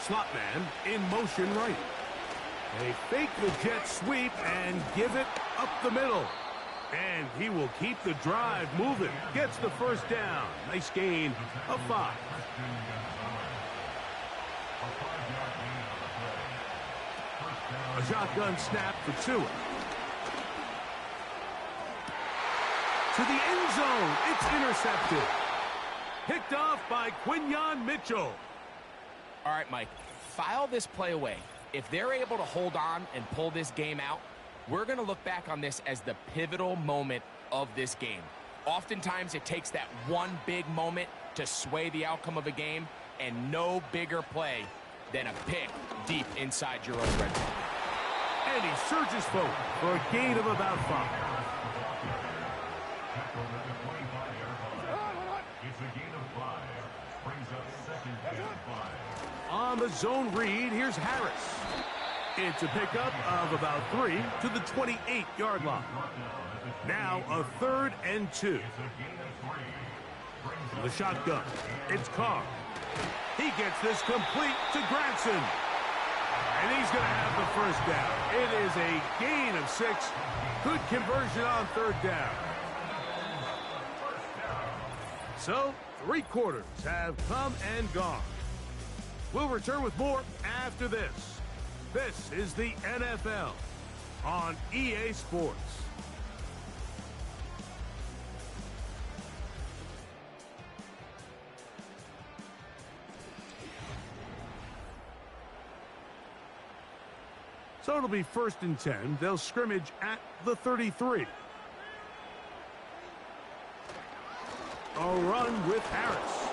Slot man in motion right. They fake the jet sweep and give it up the middle. And he will keep the drive moving. Gets the first down. Nice gain of 5. A shotgun snap for Tua. To the end zone. It's intercepted. Picked off by Quinyon Mitchell. All right, Mike, file this play away. If they're able to hold on and pull this game out, we're going to look back on this as the pivotal moment of this game. Oftentimes, it takes that one big moment to sway the outcome of a game, and no bigger play than a pick deep inside your own red zone. And he surges forward for a gain of about 5. It's a gain of 5. Brings up second and 5. On the zone read, here's Harris. It's a pickup of about 3 to the 28-yard line. Now a 3rd and 2. The shotgun. It's Carr. He gets this complete to Granson. And he's going to have the first down. It is a gain of 6. Good conversion on 3rd down. So, 3 quarters have come and gone. We'll return with more after this. This is the NFL on EA Sports. So it'll be 1st and 10. They'll scrimmage at the 33. A run with Harris.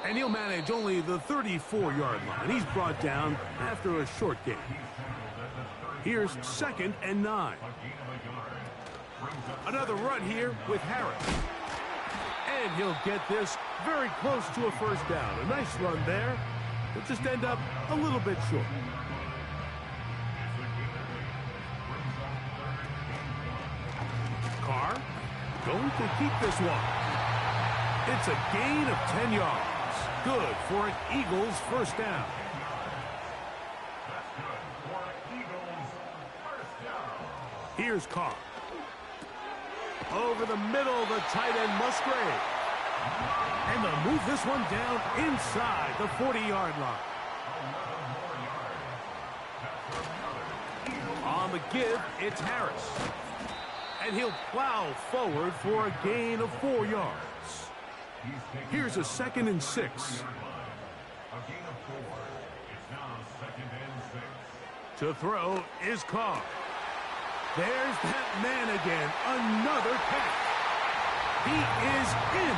And he'll manage only the 34-yard line. He's brought down after a short gain. Here's 2nd and 9. Another run here with Harris. And he'll get this very close to a first down. A nice run there. He'll just end up a little bit short. Carr going to keep this one. It's a gain of 10 yards. Good for an Eagles first down. Here's Carr. Over the middle, the tight end Musgrave. And they'll move this one down inside the 40-yard line. On the give, it's Harris. And he'll plow forward for a gain of 4 yards. Here's a 2nd and 6. A gain of 4. It's now 2nd and 6. To throw is Carr. There's that man again. Another catch. He is in.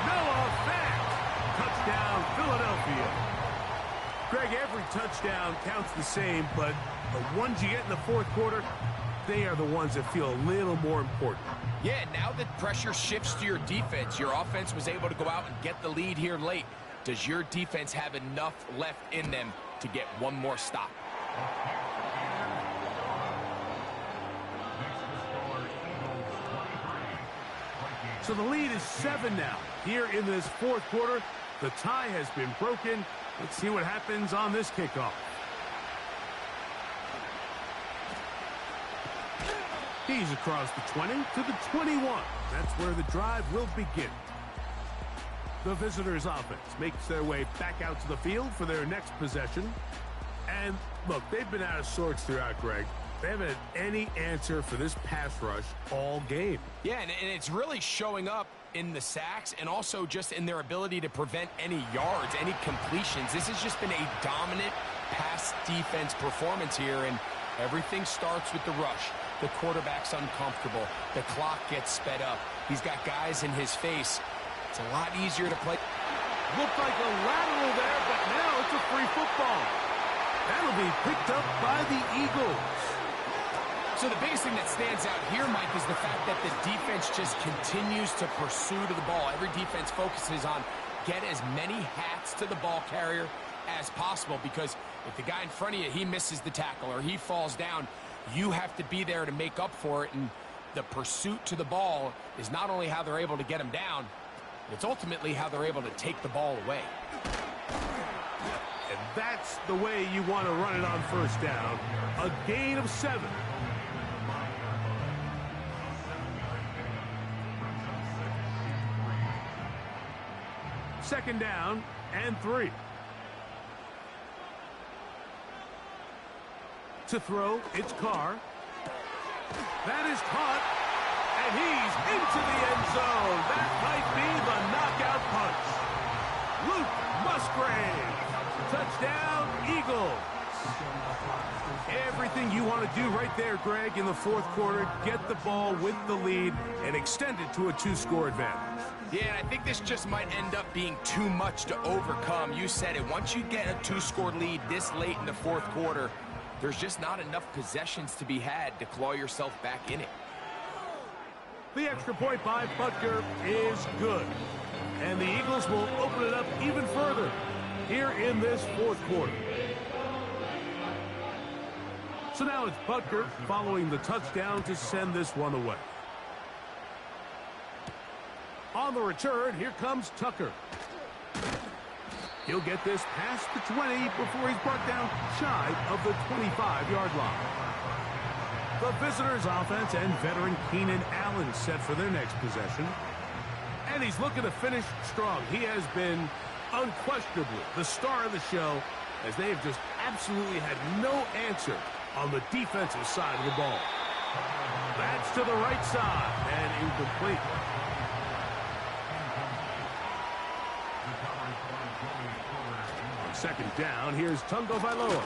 Noah Fant. Touchdown, Philadelphia. Greg, every touchdown counts the same, but the ones you get in the 4th quarter, they are the ones that feel a little more important. Yeah, now that pressure shifts to your defense, your offense was able to go out and get the lead here late. Does your defense have enough left in them to get one more stop? So the lead is 7 now. Here in this 4th quarter, the tie has been broken. Let's see what happens on this kickoff. He's across the 20 to the 21. That's where the drive will begin. The visitors' offense makes their way back out to the field for their next possession. And look, they've been out of sorts throughout, Greg. They haven't had any answer for this pass rush all game. Yeah, and it's really showing up in the sacks and also just in their ability to prevent any yards, any completions. This has just been a dominant pass defense performance here, and everything starts with the rush. The quarterback's uncomfortable. The clock gets sped up. He's got guys in his face. It's a lot easier to play. Looked like a lateral there, but now it's a free football. That'll be picked up by the Eagles. So the biggest thing that stands out here, Mike, is the fact that the defense just continues to pursue to the ball. Every defense focuses on get as many hats to the ball carrier as possible, because if the guy in front of you, he misses the tackle or he falls down, you have to be there to make up for it. And the pursuit to the ball is not only how they're able to get him down, it's ultimately how they're able to take the ball away. And that's the way you want to run it on first down. A gain of 7. Second down and 3. To throw, it's Carr. That is caught, and he's into the end zone. That might be the knockout punch. Luke Musgrave. Touchdown, Eagles. Everything you want to do right there, Greg, in the fourth quarter. Get the ball with the lead and extend it to a 2-score advantage. Yeah, I think this just might end up being too much to overcome. You said it. Once you get a 2-score lead this late in the fourth quarter, there's just not enough possessions to be had to claw yourself back in it. The extra point by Butker is good. And the Eagles will open it up even further here in this fourth quarter. So now it's Butker following the touchdown to send this one away. On the return, here comes Tucker. He'll get this past the 20 before he's brought down shy of the 25-yard line. The visitors' offense and veteran Keenan Allen set for their next possession. And he's looking to finish strong. He has been unquestionably the star of the show, as they have just absolutely had no answer on the defensive side of the ball. That's to the right side and incomplete. On second down, here's Tungo Vailoa.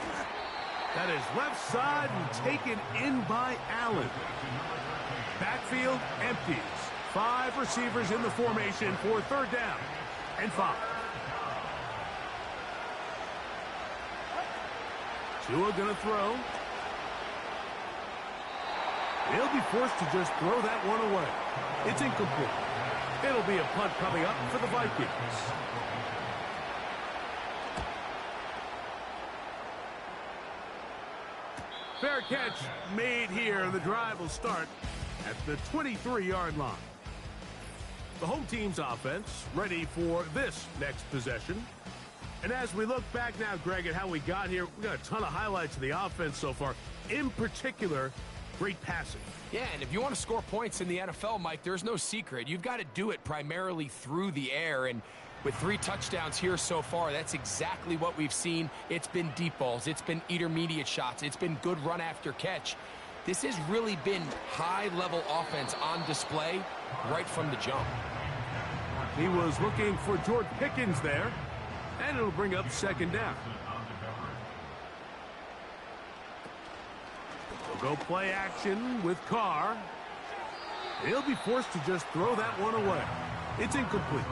That is left side and taken in by Allen. Backfield empties. 5 receivers in the formation for third down and 5. Tua gonna throw. He'll be forced to just throw that one away. It's incomplete. It'll be a punt coming up for the Vikings. Fair catch made here, and the drive will start at the 23-yard line. The home team's offense ready for this next possession. And as we look back now, Greg, at how we got here, we got a ton of highlights of the offense so far. In particular, great passing. Yeah, and if you want to score points in the NFL, Mike, there's no secret. You've got to do it primarily through the air, and with 3 touchdowns here so far, that's exactly what we've seen. It's been deep balls. It's been intermediate shots. It's been good run after catch. This has really been high-level offense on display right from the jump. He was looking for George Pickens there, and it'll bring up second down. We'll go play action with Carr. He'll be forced to just throw that one away. It's incomplete.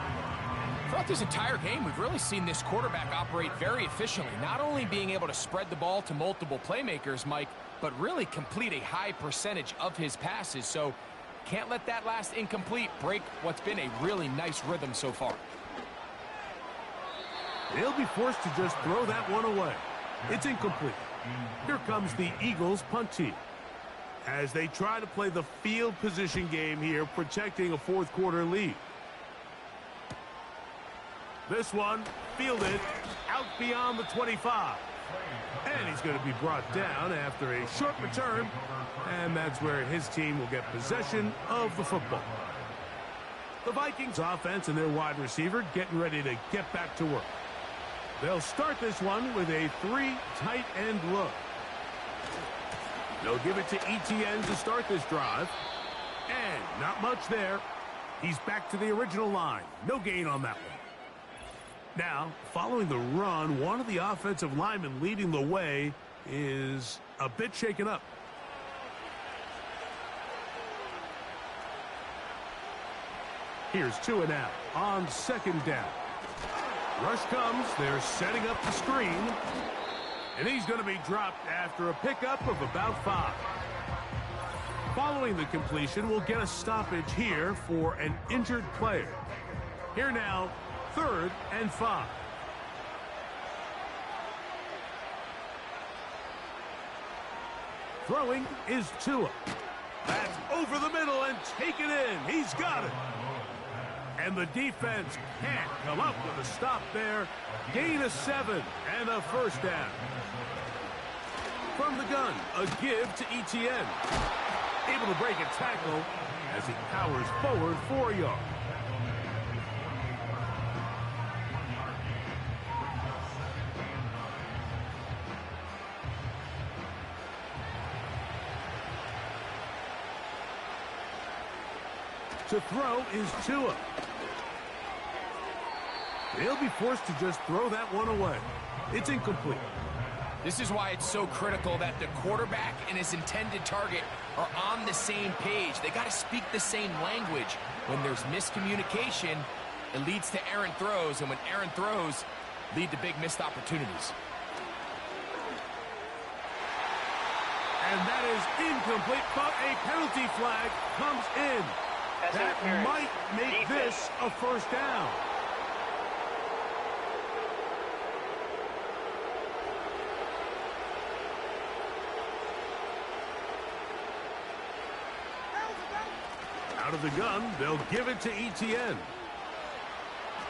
Throughout this entire game, we've really seen this quarterback operate very efficiently, not only being able to spread the ball to multiple playmakers, Mike, but really complete a high percentage of his passes. So can't let that last incomplete break what's been a really nice rhythm so far. He'll be forced to just throw that one away. It's incomplete. Here comes the Eagles punt team as they try to play the field position game here, protecting a fourth quarter lead. This one fielded out beyond the 25. And he's going to be brought down after a short return. And that's where his team will get possession of the football. The Vikings offense and their wide receiver getting ready to get back to work. They'll start this one with a 3 tight end look. They'll give it to Etienne to start this drive. And not much there. He's back to the original line. No gain on that one. Now, following the run, one of the offensive linemen leading the way is a bit shaken up. Here's Tua now on second down. Rush comes. They're setting up the screen. And he's going to be dropped after a pickup of about 5. Following the completion, we'll get a stoppage here for an injured player. Here now, 3rd and 5. Throwing is Tua. That's over the middle and taken in. He's got it. And the defense can't come up with a stop there. Gain of 7 and a first down. From the gun, a give to Etienne. Able to break a tackle as he powers forward 4 yards. To throw is Tua. He'll be forced to just throw that one away. It's incomplete. This is why it's so critical that the quarterback and his intended target are on the same page. They got to speak the same language. When there's miscommunication, it leads to errant throws, and when errant throws lead to big missed opportunities. And that is incomplete, but a penalty flag comes in. That might make this a first down. Out of the gun, they'll give it to Etienne.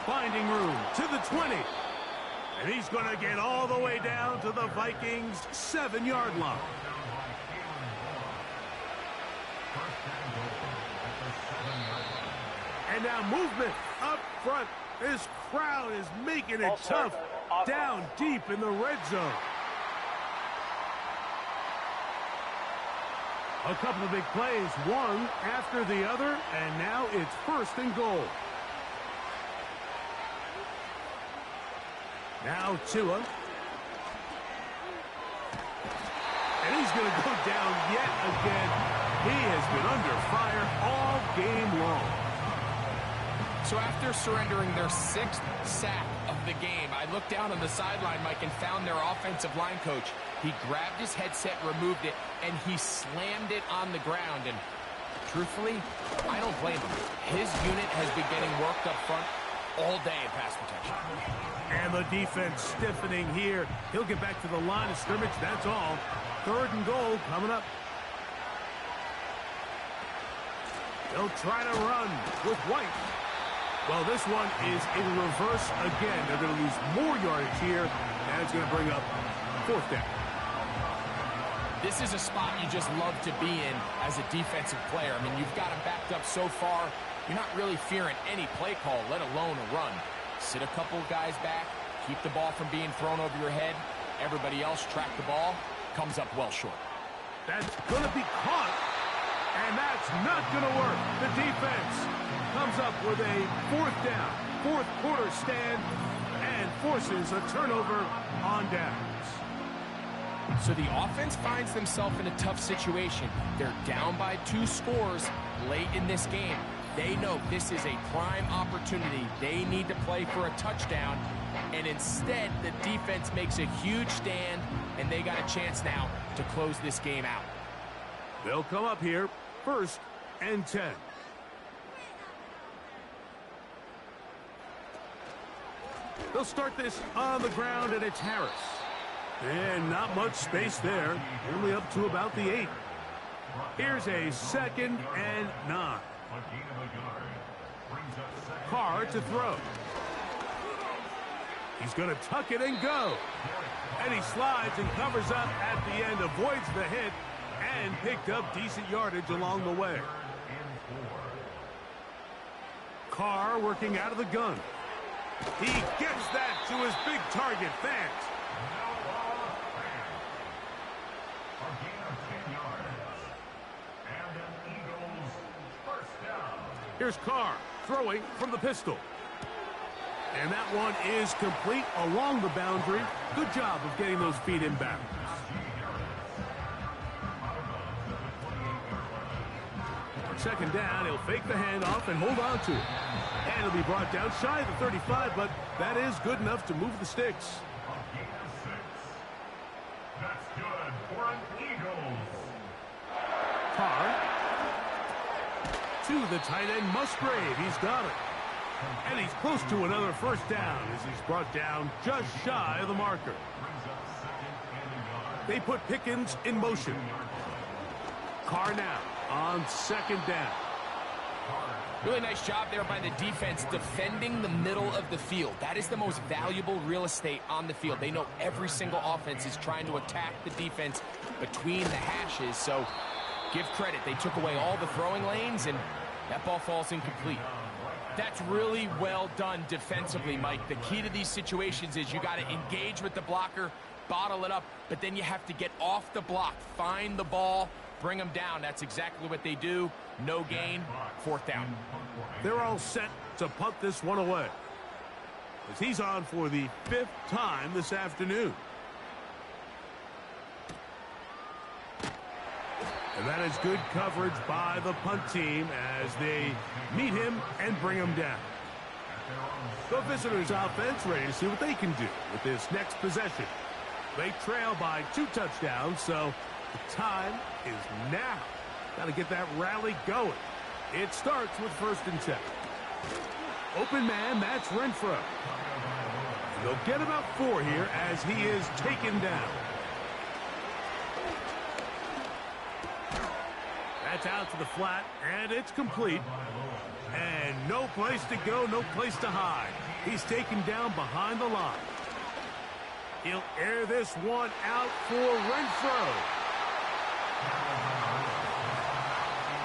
Finding room to the 20. And he's going to get all the way down to the Vikings' 7-yard line. And now movement up front. This crowd is making it tough down deep in the red zone. A couple of big plays, one after the other, and now it's 1st and goal. Now Tua. And he's going to go down yet again. He has been under fire all game long. So after surrendering their 6th sack of the game, I looked down on the sideline, Mike, and found their offensive line coach. He grabbed his headset, removed it, and he slammed it on the ground. And truthfully, I don't blame him. His unit has been getting worked up front all day in pass protection. And the defense stiffening here. He'll get back to the line of scrimmage, that's all. 3rd and goal coming up. They'll try to run with White. Well, this one is in reverse again. They're going to lose more yardage here, and it's going to bring up 4th down. This is a spot you just love to be in as a defensive player. I mean, you've got them backed up so far, you're not really fearing any play call, let alone a run. Sit a couple guys back, keep the ball from being thrown over your head. Everybody else track the ball, comes up well short. That's going to be caught, and that's not going to work. The defense comes up with a 4th down, 4th quarter stand, and forces a turnover on downs. So the offense finds themselves in a tough situation. They're down by 2 scores late in this game. They know this is a prime opportunity. They need to play for a touchdown, and instead the defense makes a huge stand, and they got a chance now to close this game out. They'll come up here, 1st and 10. They'll start this on the ground, and it's Harris. And not much space there. Only up to about the 8. Here's a 2nd and 9. Carr to throw. He's going to tuck it and go. And he slides and covers up at the end, avoids the hit, and picked up decent yardage along the way. Carr working out of the gun. He gets that to his big target, Fant. Here's Carr throwing from the pistol. And that one is complete along the boundary. Good job of getting those feet in bounds. On second down, he'll fake the handoff and hold on to it. And it'll be brought down shy of the 35, but that is good enough to move the sticks. That's good for an Eagles. Carr to the tight end, Musgrave. He's got it. And he's close to another first down as he's brought down just shy of the marker. They put Pickens in motion. Carr now on second down. Really nice job there by the defense defending the middle of the field. That is the most valuable real estate on the field. They know every single offense is trying to attack the defense between the hashes, so give credit. They took away all the throwing lanes, and that ball falls incomplete. That's really well done defensively, Mike. The key to these situations is you got to engage with the blocker, bottle it up, but then you have to get off the block, find the ball, bring them down. That's exactly what they do. No gain, fourth down. They're all set to punt this one away, as he's on for the 5th time this afternoon. And that is good coverage by the punt team as they meet him and bring him down. The visitors' offense ready to see what they can do with this next possession. They trail by 2 touchdowns, so the time is now. Got to get that rally going. It starts with 1st and 10. Open man, that's Renfro. And they'll get about 4 here as he is taken down. That's out to the flat, and it's complete. And no place to go, no place to hide. He's taken down behind the line. He'll air this one out for Renfro.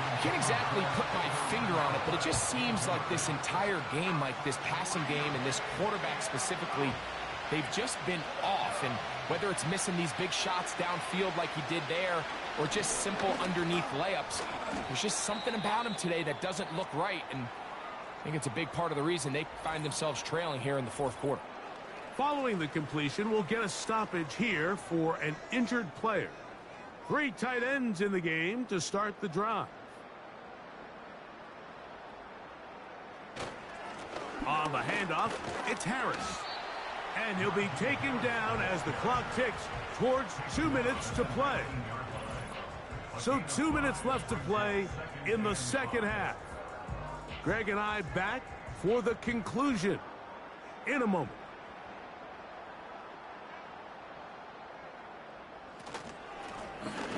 I can't exactly put my finger on it, but it just seems like this entire game, like this passing game and this quarterback specifically, they've just been off. And whether it's missing these big shots downfield like he did there or just simple underneath layups, there's just something about him today that doesn't look right. And I think it's a big part of the reason they find themselves trailing here in the 4th quarter. Following the completion, we'll get a stoppage here for an injured player. 3 tight ends in the game to start the drive. On the handoff, it's Harris. And he'll be taken down as the clock ticks towards 2 minutes to play. So 2 minutes left to play in the second half. Greg and I back for the conclusion in a moment.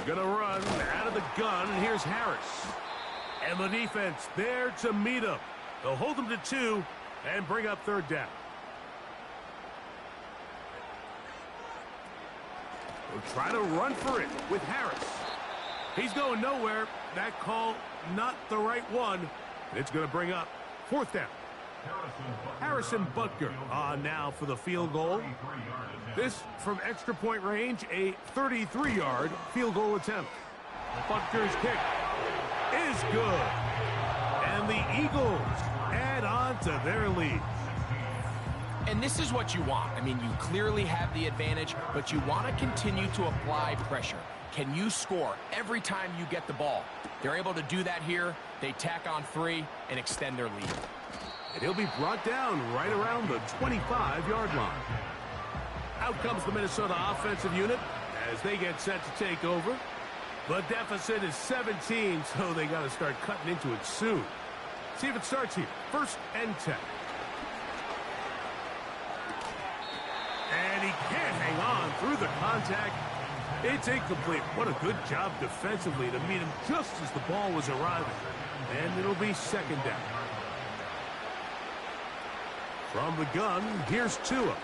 Gonna run out of the gun, and here's Harris. And the defense there to meet him. They'll hold him to 2 and bring up 3rd down. They'll try to run for it with Harris. He's going nowhere. That call, not the right one. And it's going to bring up 4th down. Harrison Butker on now for the field goal. This from extra point range, a 33-yard field goal attempt. Butker's kick is good. And the Eagles add on to their lead. And this is what you want. I mean, you clearly have the advantage, but you want to continue to apply pressure. Can you score every time you get the ball? They're able to do that here. They tack on 3 and extend their lead. And he'll be brought down right around the 25-yard line. Out comes the Minnesota offensive unit as they get set to take over. The deficit is 17, so they got to start cutting into it soon. See if it starts here. 1st and 10. And he can't hang on through the contact. It's incomplete. What a good job defensively to meet him just as the ball was arriving. And it'll be 2nd down. From the gun, here's Tua.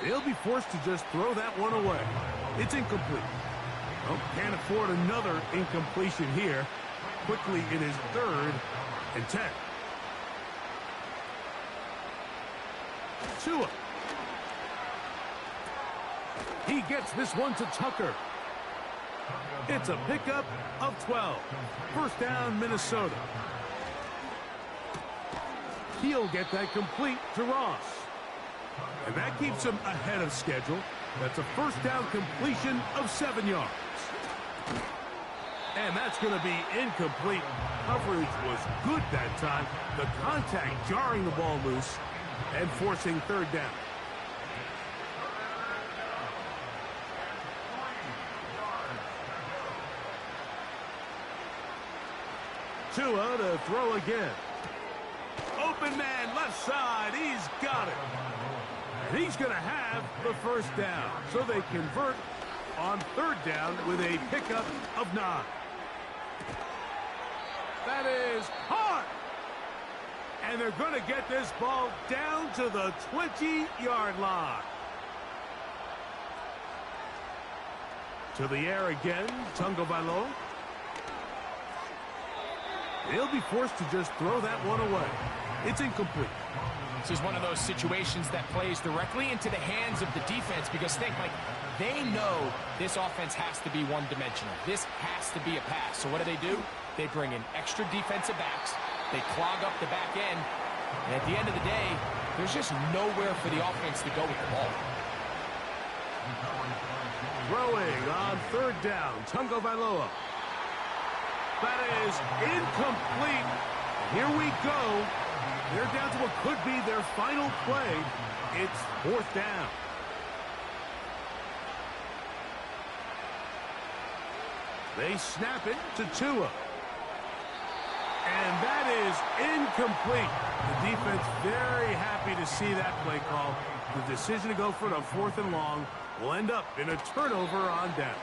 He'll be forced to just throw that one away. It's incomplete. Well, can't afford another incompletion here. Quickly in his 3rd and 10. Tua. He gets this one to Tucker. It's a pickup of 12. 1st down, Minnesota. He'll get that complete to Ross. And that keeps him ahead of schedule. That's a 1st down completion of 7 yards. And that's going to be incomplete. Coverage was good that time. The contact jarring the ball loose and forcing third down. Tua to throw again. Open man, left side. He's got it. And he's going to have the first down. So they convert on third down with a pickup of 9. That is hard. And they're going to get this ball down to the 20-yard line. To the air again, Tagovailoa. He'll be forced to just throw that one away. It's incomplete. This is one of those situations that plays directly into the hands of the defense because they know this offense has to be one-dimensional. This has to be a pass. So what do? They bring in extra defensive backs. They clog up the back end. And at the end of the day, there's just nowhere for the offense to go with the ball. Throwing on third down, Tagovailoa. That is incomplete. Here we go. They're down to what could be their final play. It's fourth down. They snap it to Tua. And that is incomplete. The defense very happy to see that play call. The decision to go for it on 4th and long will end up in a turnover on down.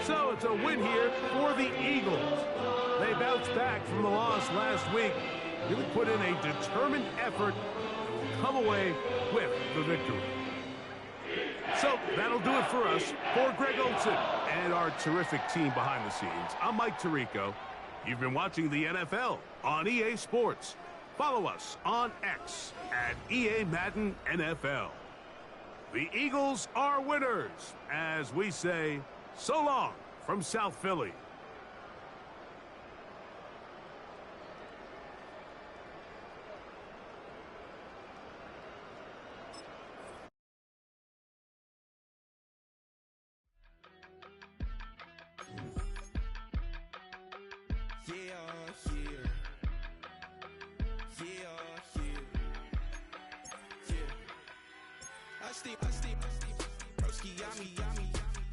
So it's a win here for the Eagles. They bounced back from the loss last week. Really put in a determined effort and will come away with the victory. So that'll do it for us. For Greg Olson and our terrific team behind the scenes, I'm Mike Tirico. You've been watching the NFL on EA Sports. Follow us on X at EA Madden NFL. The Eagles are winners, as we say, so long from South Philly.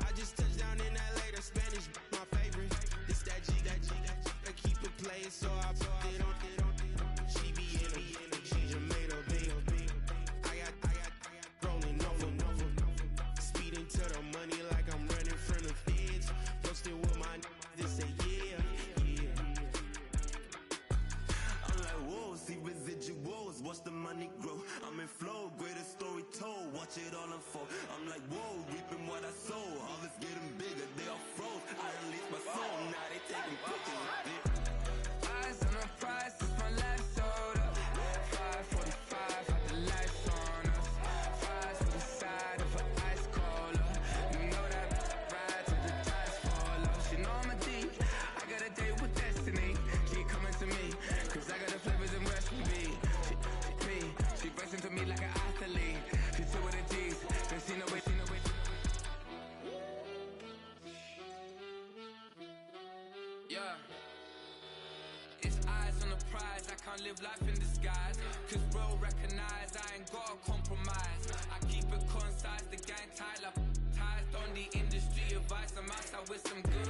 I just touched down in LA, the Spanish, my favorite. This that G, I keep it playing, so I put it on. She be in it, she just made a big. I got rolling over. Speeding to the money like I'm running from the feds. Posted with my they say yeah. I'm like, whoa, see residuals, watch the money grow. I'm in flow, greatest story told, watch it all unfold. I'm like, whoa, reaping what I sow. Harvest getting bigger, they all froze. I released my soul, now they taking pictures. Eyes on the prize, it's my life sold up. 545, got the lights on us. Fries to the side of an ice cola. You know that ride till the tires fall off. She know I'm a D, I got a date with destiny. Keep coming to me, cause I got the flavors and recipes. She racing to me like an athlete. She two with the G's, then she know it. Yeah. It's eyes on the prize, I can't live life in disguise. Cause bro recognize I ain't gotta compromise. I keep it concise, the gang tight like ties on the industry advice. I'm outside with some good